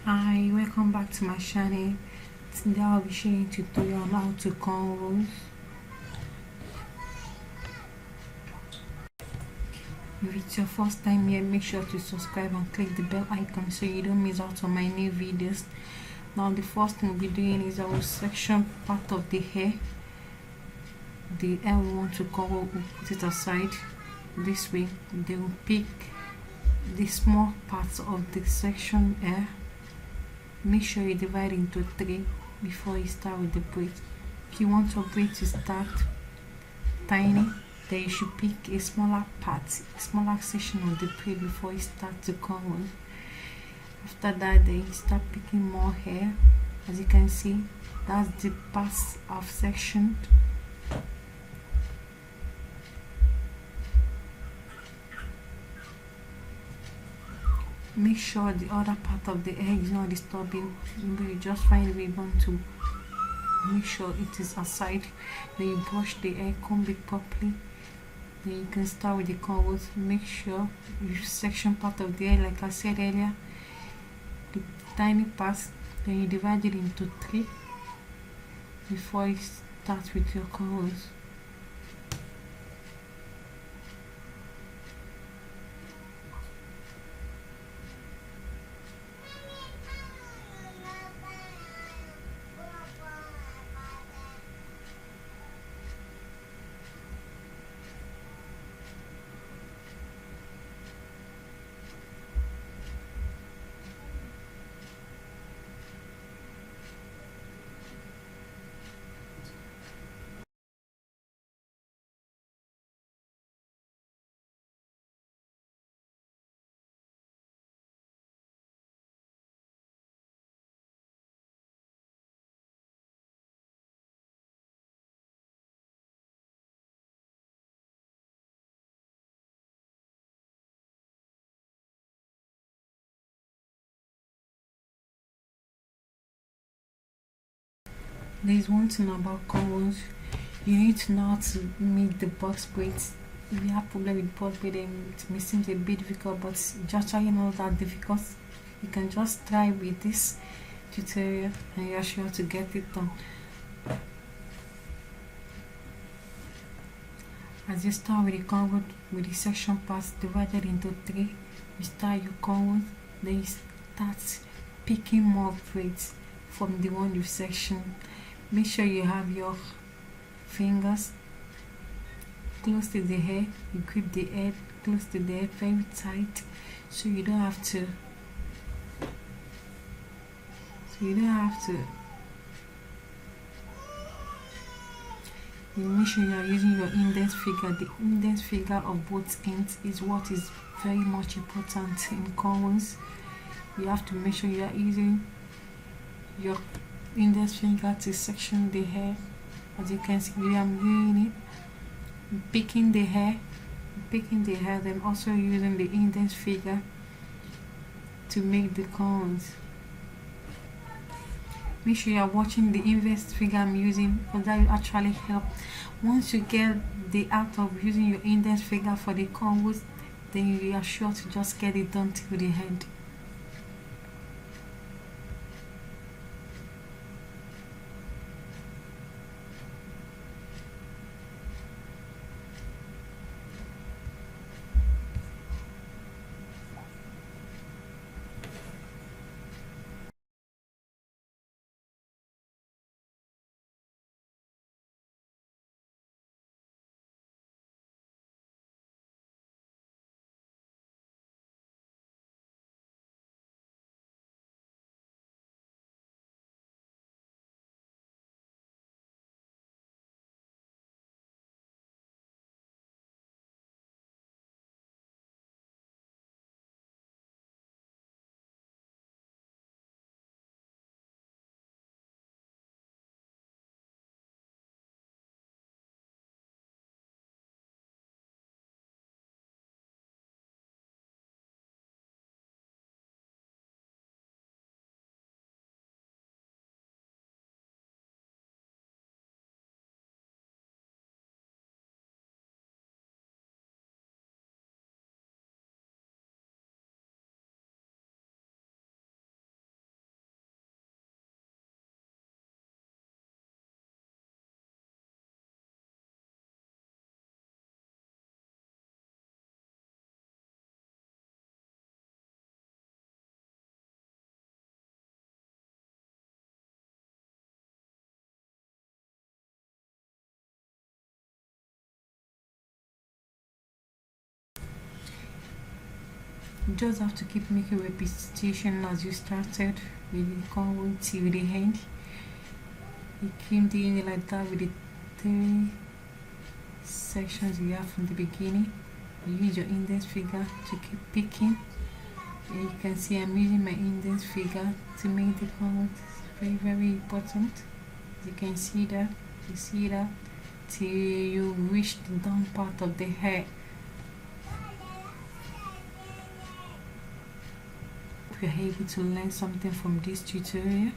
Hi, welcome back to my channel. Today I'll be sharing a tutorial on how to cornrows. If it's your first time here, make sure to subscribe and click the bell icon so you don't miss out on my new videos. Now the first thing we'll be doing is I will section part of the hair. The hair we want to cornrow, we'll put it aside. This way they will pick the small parts of the section hair. Make sure you divide into 3 before you start with the braid. If you want your braid to start tiny, then you should pick a smaller part, a smaller section of the braid before you start to cornrow. After that, then you start picking more hair. As you can see, that's the parts I've sectioned. Make sure the other part of the hair is not disturbing. You just find a ribbon to make sure it is aside. Then you brush the hair, comb it properly. Then you can start with the cornrows. Make sure you section part of the hair, like I said earlier, the tiny parts. Then you divide it into 3 before you start with your cornrows. There's one thing about cornrows, you need to know how to make the box braids. If you have problem with box braid, it may seem a bit difficult, but it's actually not that difficult. You can just try with this tutorial and you're sure to get it done. As you start with the cornrow, with the section parts divided into 3, you start your cornrows, then you start picking more braids from the one you've sectioned. Make sure you have your fingers close to the hair. You grip the head close to the head very tight, so you don't have to. You make sure you are using your index finger. The index finger of both ends is what is very much important in cornrows. You have to make sure you are using your index finger to section the hair. As you can see, I'm doing it, picking the hair, then also using the index finger to make the cornrows. Make sure you are watching the index finger I'm using, because that will actually help. Once you get the art of using your index finger for the cornrows, then you are sure to just get it done till the end. You just have to keep making repetition as you started with the cornrow till the end. You keep doing it like that with the 3 sections you have from the beginning. You use your index finger to keep picking, and you can see I'm using my index finger to make the cornrow. It's very important. You can see that, you see that, till you reach the down part of the hair. If you're able to learn something from this tutorial,